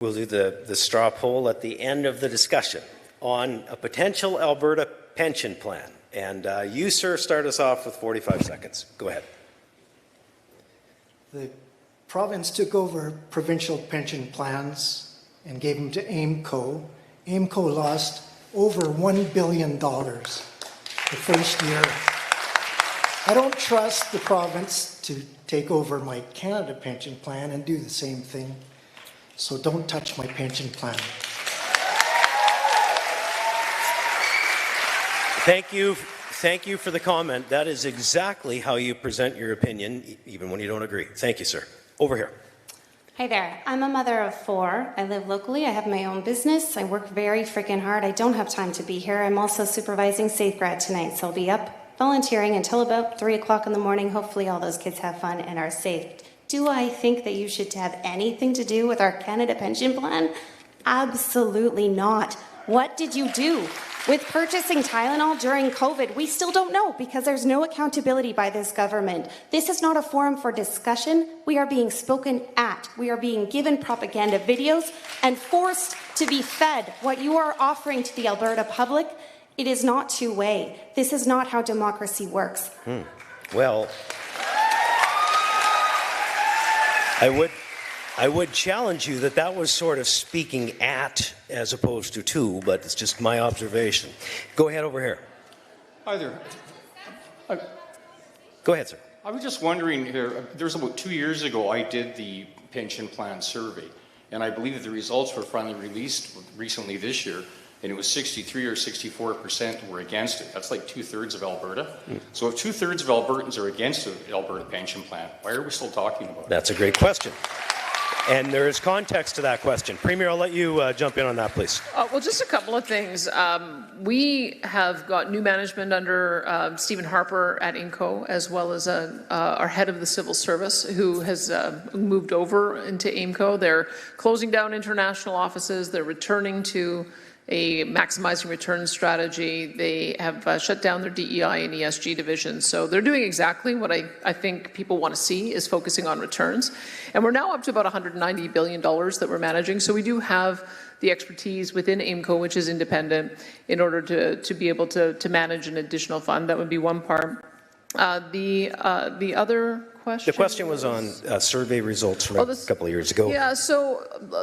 We'll do the straw poll at the end of the discussion on a potential Alberta pension plan. And you, sir, start us off with 45 seconds. Go ahead. The province took over provincial pension plans and gave them to AIMCO. AIMCO lost over $1 billion the first year. I don't trust the province to take over my Canada pension plan and do the same thing. So don't touch my pension plan. Thank you. Thank you for the comment. That is exactly how you present your opinion, even when you don't agree. Thank you, sir. Over here. Hi there. I'm a mother of 4. I live locally. I have my own business. I work very freaking hard. I don't have time to be here. I'm also supervising SafeGrad tonight, so I'll be up volunteering until about 3 o'clock in the morning. Hopefully all those kids have fun and are safe. Do I think that you should have anything to do with our Canada pension plan? Absolutely not. What did you do with purchasing Tylenol during COVID? We still don't know because there's no accountability by this government. This is not a forum for discussion. We are being spoken at. We are being given propaganda videos and forced to be fed what you are offering to the Alberta public. It is not two-way. This is not how democracy works. Well, I would challenge you that was sort of speaking at as opposed to, but it's just my observation. Go ahead over here. Hi there. Go ahead, sir. I was just wondering here, there was about 2 years ago I did the pension plan survey, and I believe that the results were finally released recently this year, and it was 63 or 64% were against it. That's like 2/3 of Alberta. So if 2/3 of Albertans are against the Alberta pension plan, why are we still talking about it? That's a great question. And there is context to that question. Premier, I'll let you jump in on that, please. Well, just a couple of things. We have got new management under Stephen Harper at AIMCO, as well as our head of the civil service, who has moved over into AIMCO. They're closing down international offices. They're returning to a maximizing return strategy. They have shut down their DEI and ESG divisions. So they're doing exactly what I think people want to see, is focusing on returns. And we're now up to about $190 billion that we're managing. So we do have the expertise within AIMCO, which is independent, in order to be able to manage an additional fund. That would be one part. The other question? The question was on survey results from a couple of years ago. Yeah, so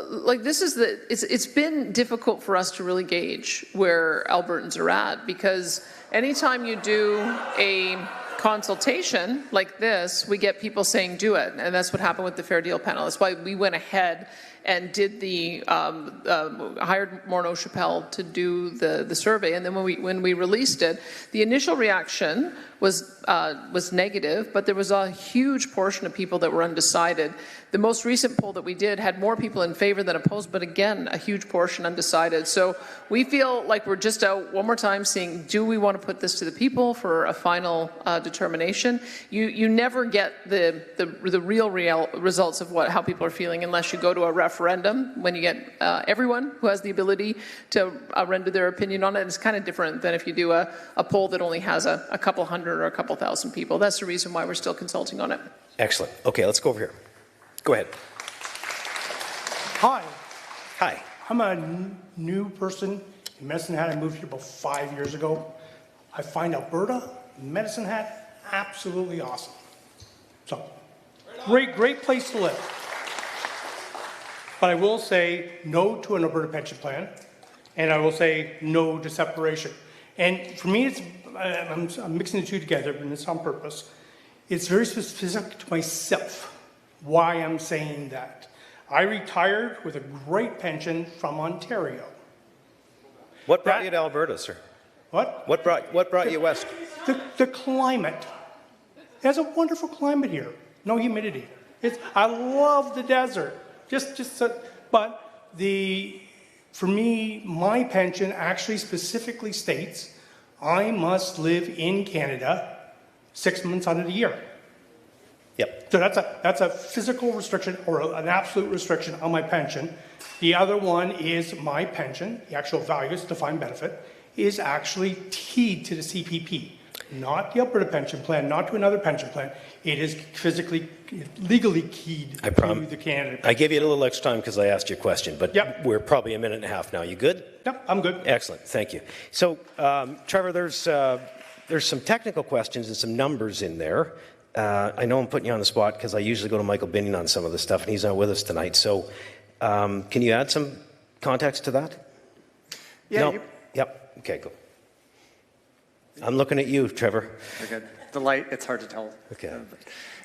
like it's been difficult for us to really gauge where Albertans are at, because anytime you do a consultation like this, we get people saying do it, and that's what happened with the Fair Deal panel. That's why we went ahead and did the hired Morneau Chappelle to do the survey, and then when we released it, the initial reaction was negative, but there was a huge portion of people that were undecided. The most recent poll that we did had more people in favor than opposed, but again, a huge portion undecided. So we feel like we're just out one more time seeing, do we want to put this to the people for a final determination? You never get the real results of how people are feeling unless you go to a referendum, when you get everyone who has the ability to render their opinion on it. It's kind of different than if you do a poll that only has a couple hundred or a couple thousand people. That's the reason why we're still consulting on it. Excellent. Okay, let's go over here. Go ahead. Hi. Hi. I'm a new person in Medicine Hat. I moved here about 5 years ago. I find Alberta, Medicine Hat, absolutely awesome. So, great place to live. But I will say no to an Alberta pension plan, and I will say no to separation. And for me, I'm mixing the two together, and it's on purpose. It's very specific to myself why I'm saying that. I retired with a great pension from Ontario. What brought you to Alberta, sir? What? What brought you west? The climate. There's a wonderful climate here. No humidity. I love the desert. But for me, my pension actually specifically states I must live in Canada 6 months out of the year. Yep. So that's a physical restriction or an absolute restriction on my pension. The other one is my pension, the actual values, defined benefit, is actually keyed to the CPP. not the Alberta pension plan, not to another pension plan. It is legally keyed to the Canada. I gave you a little extra time because I asked you a question, but Yep. we're probably a minute and a half now. You good? Yep, I'm good. Excellent, thank you. So, Trevor, there's some technical questions and some numbers in there. I know I'm putting you on the spot because I usually go to Michael Binning on some of this stuff, and he's not with us tonight. So, can you add some context to that? Yeah. No? Yep. Okay, go. I'm looking at you, Trevor. Okay. The light, it's hard to tell. Okay.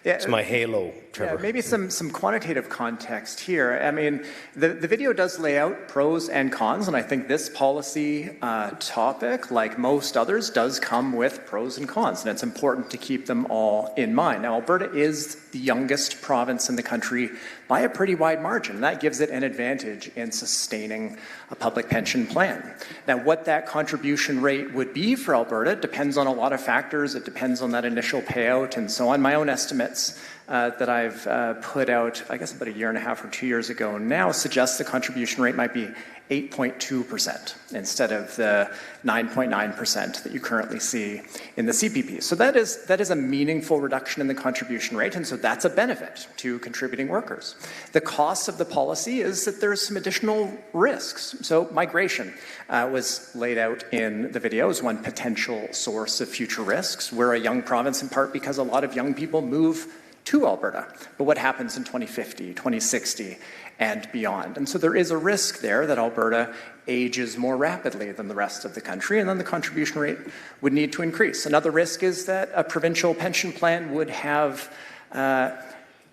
Yeah, It's my halo, Trevor. Yeah, maybe some quantitative context here. I mean, the video does lay out pros and cons, and I think this policy topic, like most others, does come with pros and cons, and it's important to keep them all in mind. Now, Alberta is the youngest province in the country by a pretty wide margin. That gives it an advantage in sustaining a public pension plan. Now, what that contribution rate would be for Alberta depends on a lot of factors. It depends on that initial payout and so on. My own estimates that I've put out, I guess about a year and a half or 2 years ago now, suggest the contribution rate might be 8.2% instead of the 9.9% that you currently see in the CPP. So that is a meaningful reduction in the contribution rate, and so that's a benefit to contributing workers. The cost of the policy is that there's some additional risks. So migration was laid out in the video as one potential source of future risks. We're a young province in part because a lot of young people move to Alberta. But what happens in 2050, 2060, and beyond? And so there is a risk there that Alberta ages more rapidly than the rest of the country, and then the contribution rate would need to increase. Another risk is that a provincial pension plan would have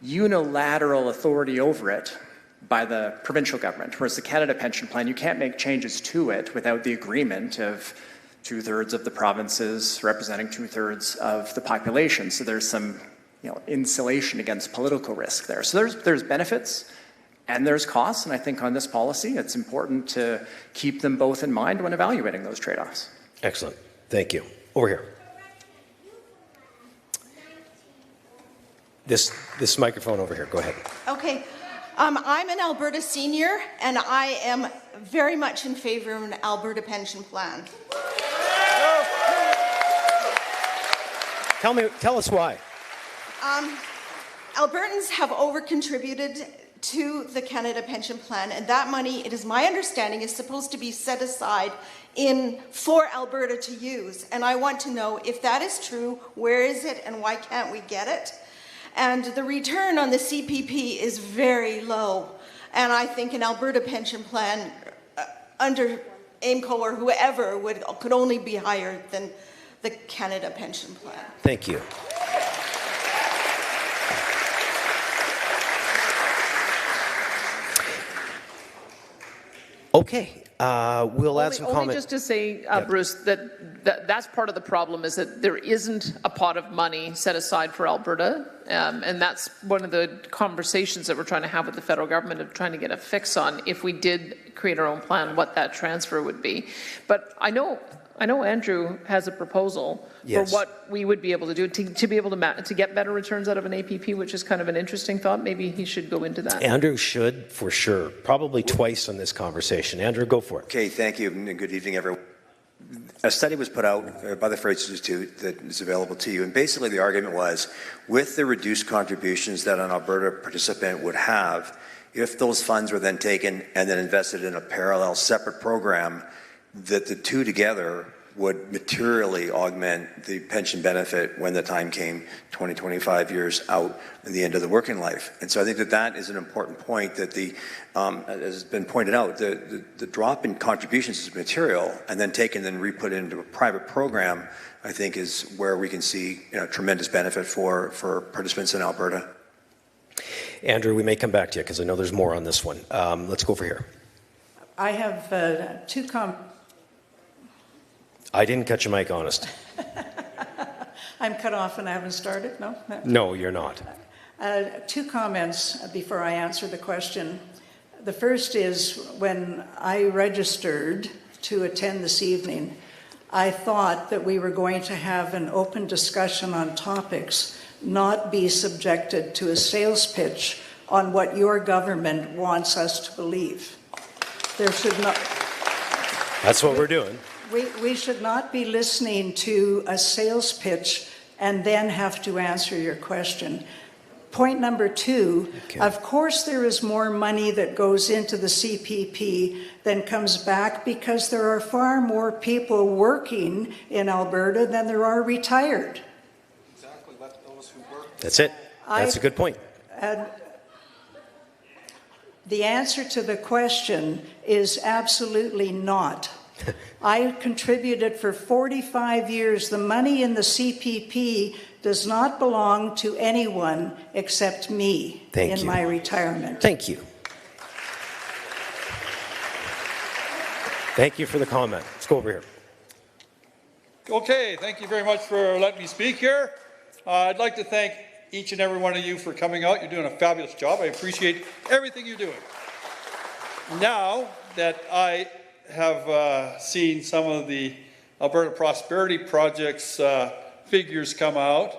unilateral authority over it by the provincial government, whereas the Canada pension plan, you can't make changes to it without the agreement of 2/3 of the provinces representing 2/3 of the population. So there's some insulation against political risk there. So there's benefits and there's costs, and I think on this policy, it's important to keep them both in mind when evaluating those trade-offs. Excellent. Thank you. Over here. This microphone over here. Go ahead. Okay. I'm an Alberta senior, and I am very much in favor of an Alberta pension plan. Tell us why. Albertans have over-contributed to the Canada pension plan, and that money, it is my understanding, is supposed to be set aside for Alberta to use. And I want to know if that is true, where is it, and why can't we get it? And the return on the CPP is very low, and I think an Alberta pension plan under AIMCO or whoever could only be higher than the Canada pension plan. Thank you. Okay, we'll add some Only comment. just to say, Bruce, that's part of the problem is that there isn't a pot of money set aside for Alberta, and that's one of the conversations that we're trying to have with the federal government of trying to get a fix on if we did create our own plan, what that transfer would be. But I know Andrew has a proposal for what we would be able to do to be able to get better returns out of an APP, which is kind of an interesting thought. Maybe he should go into that. Andrew should, for sure. Probably twice on this conversation. Andrew, go for it. Okay, thank you, and good evening, everyone. A study was put out by the Fraser Institute that is available to you, and basically the argument was, with the reduced contributions that an Alberta participant would have, if those funds were then taken and then invested in a parallel separate program, that the two together would materially augment the pension benefit when the time came 20, 25 years out at the end of the working life. And so I think that is an important point that as has been pointed out, the drop in contributions is material, and then taken and re-put into a private program, I think is where we can see tremendous benefit for participants in Alberta. Andrew, we may come back to you because I know there's more on this one. Let's go over here. I have two comments. I didn't cut your mic, honest. I'm cut off and I haven't started? No? No, you're not. Two comments before I answer the question. The first is when I registered to attend this evening, I thought that we were going to have an open discussion on topics, not be subjected to a sales pitch on what your government wants us to believe. There should not... That's what we're doing. We should not be listening to a sales pitch and then have to answer your question. Point number two, of course there is more money that goes into the CPP than comes back because there are far more people working in Alberta than there are retired. Exactly. Let those who work. That's it. That's a good point. And the answer to the question is absolutely not. I contributed for 45 years. The money in the CPP does not belong to anyone except me in my retirement. Thank you. Thank you for the comment. Let's go over here. Okay, thank you very much for letting me speak here. I'd like to thank each and every one of you for coming out. You're doing a fabulous job. I appreciate everything you're doing. Now that I have seen some of the Alberta Prosperity Project's figures come out,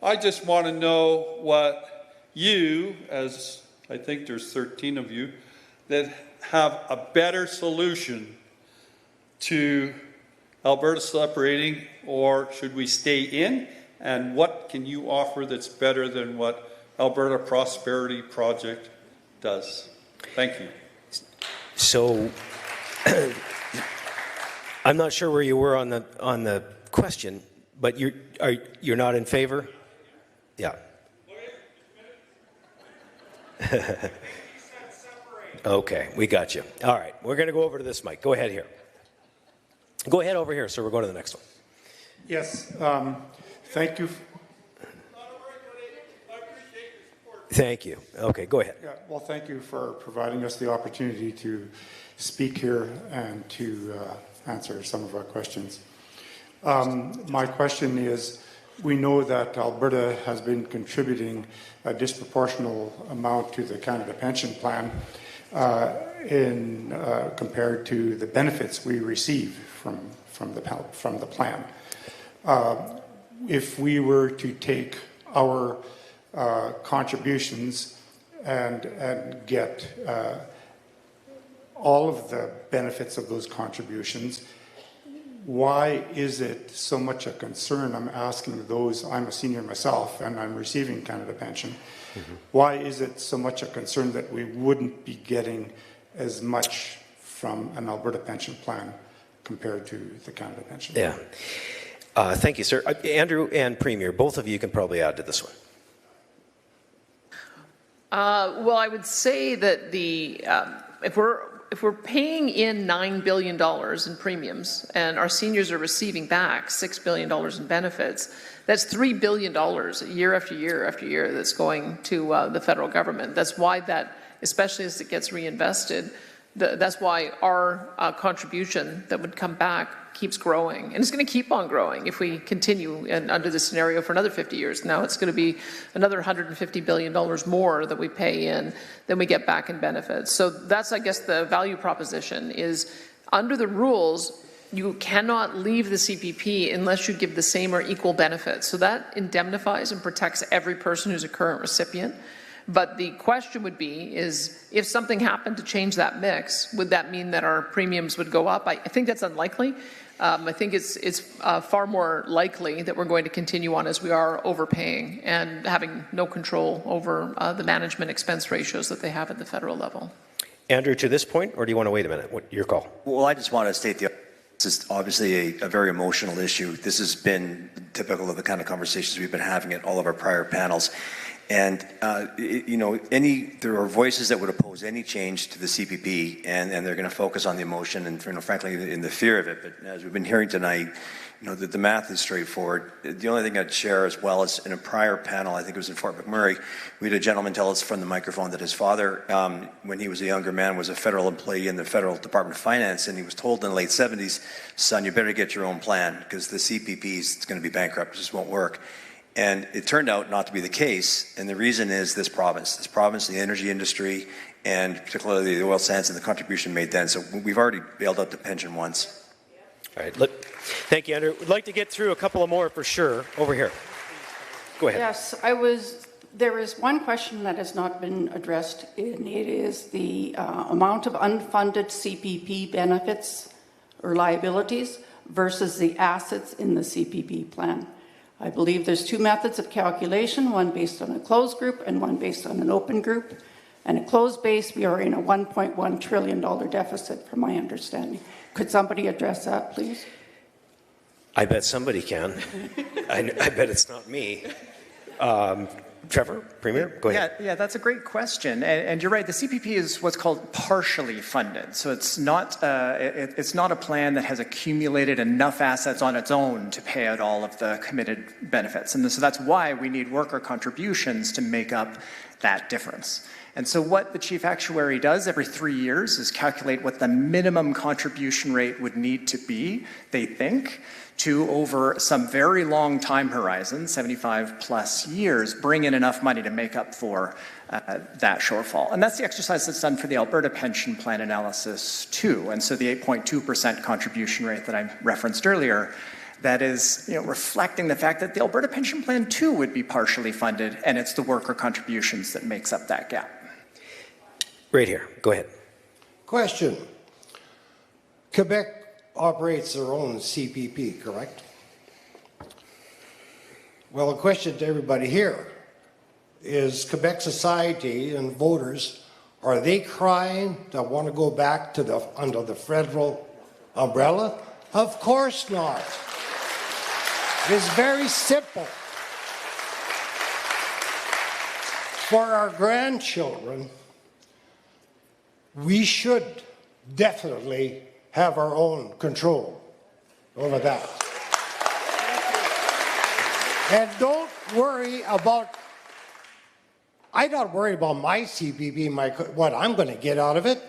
I just want to know what you, as I think there's 13 of you, that have a better solution to Alberta separating, or should we stay in? And what can you offer that's better than what Alberta Prosperity Project does? Thank you. So I'm not sure where you were on the question, but you're not in favor? Yeah. Okay, we got you. All right, we're going to go over to this mic. Go ahead here. Go ahead over here, so we're going to the next one. Yes, thank you. Thank you. Okay, go ahead. Yeah, well, thank you for providing us the opportunity to speak here and to answer some of our questions. My question is, we know that Alberta has been contributing a disproportional amount to the Canada Pension Plan compared to the benefits we receive from the plan. If we were to take our contributions and get all of the benefits of those contributions, why is it so much a concern? I'm asking those, I'm a senior myself and I'm receiving Canada Pension. Why is it so much a concern that we wouldn't be getting as much from an Alberta pension plan compared to the Canada Pension? Yeah. Thank you, sir. Andrew and Premier, both of you can probably add to this one. Well, I would say that if we're paying in $9 billion in premiums and our seniors are receiving back $6 billion in benefits, that's $3 billion year after year after year that's going to the federal government. That's why that, especially as it gets reinvested, that's why our contribution that would come back keeps growing. And it's going to keep on growing if we continue under this scenario for another 50 years. Now it's going to be another $150 billion more that we pay in than we get back in benefits. So that's, I guess, the value proposition is under the rules, you cannot leave the CPP unless you give the same or equal benefits. So that indemnifies and protects every person who's a current recipient. But the question would be is if something happened to change that mix, would that mean that our premiums would go up? I think that's unlikely. I think it's far more likely that we're going to continue on as we are overpaying and having no control over the management expense ratios that they have at the federal level. Andrew, to this point, or do you want to wait a minute? Your call. Well, I just want to state this is obviously a very emotional issue. This has been typical of the kind of conversations we've been having at all of our prior panels. And, there are voices that would oppose any change to the CPP, and they're going to focus on the emotion and, frankly, in the fear of it. But as we've been hearing tonight, the math is straightforward. The only thing I'd share as well is in a prior panel, I think it was in Fort McMurray, we had a gentleman tell us from the microphone that his father, when he was a younger man, was a federal employee in the Federal Department of Finance, and he was told in the late 70s, son, you better get your own plan because the CPP is going to be bankrupt, it just won't work. And it turned out not to be the case, and the reason is this province, the energy industry, and particularly the oil sands and the contribution made then. So we've already bailed out the pension once. All right. Thank you, Andrew. We'd like to get through a couple of more for sure. Over here. Go ahead. Yes, there is one question that has not been addressed, and it is the amount of unfunded CPP benefits or liabilities. versus the assets in the CPP plan. I believe there's two methods of calculation, one based on a closed group and one based on an open group. And a closed base, we are in a $1.1 trillion deficit, from my understanding. Could somebody address that, please? I bet somebody can. I bet it's not me. Trevor, Premier, go ahead. Yeah, that's a great question. And you're right, the CPP is what's called partially funded. So it's not a plan that has accumulated enough assets on its own to pay out all of the committed benefits. And so that's why we need worker contributions to make up that difference. And so what the chief actuary does every 3 years is calculate what the minimum contribution rate would need to be, they think, to, over some very long time horizon, 75 plus years, bring in enough money to make up for that shortfall. And that's the exercise that's done for the Alberta pension plan analysis too. And so the 8.2% contribution rate that I referenced earlier, that is, reflecting the fact that the Alberta pension plan too would be partially funded, and it's the worker contributions that makes up that gap. Right here, go ahead. Question. Quebec operates their own CPP, correct? Well, the question to everybody here is Quebec society and voters, are they crying that want to go back to under the federal umbrella? Of course not. It's very simple. For our grandchildren, we should definitely have our own control over that. And don't worry about, I'm not worried about my CPP, what I'm going to get out of it.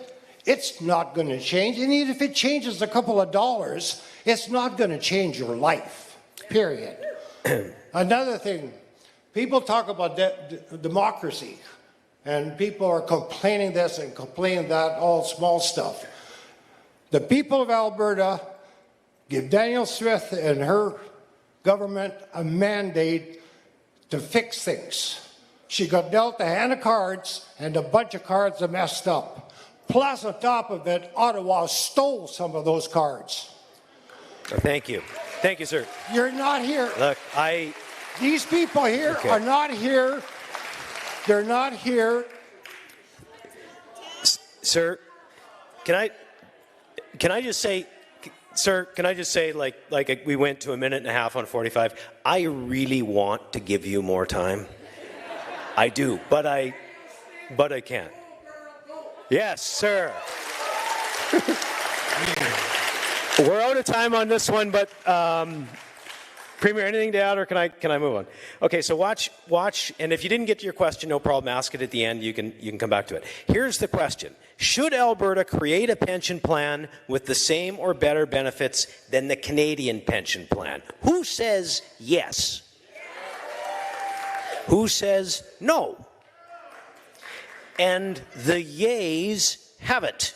It's not going to change. And even if it changes a couple of dollars, it's not going to change your life, period. Another thing, people talk about democracy, and people are complaining this and complaining that, all small stuff. The people of Alberta give Danielle Smith and her government a mandate to fix things. She got dealt a hand of cards, and a bunch of cards are messed up. Plus, on top of it, Ottawa stole some of those cards. Thank you. Thank you, sir. You're not here. Look, These people here are not here. They're not here. Sir, can I just say, sir, can I just say, like we went to a minute and a half on 45, I really want to give you more time. I do, but I can't. Yes, sir. We're out of time on this one, but Premier, anything to add, or can I move on? Okay, so watch, and if you didn't get to your question, no problem. Ask it at the end. You can come back to it. Here's the question: should Alberta create a pension plan with the same or better benefits than the Canadian pension plan? Who says yes? Who says no? And the yeas have it.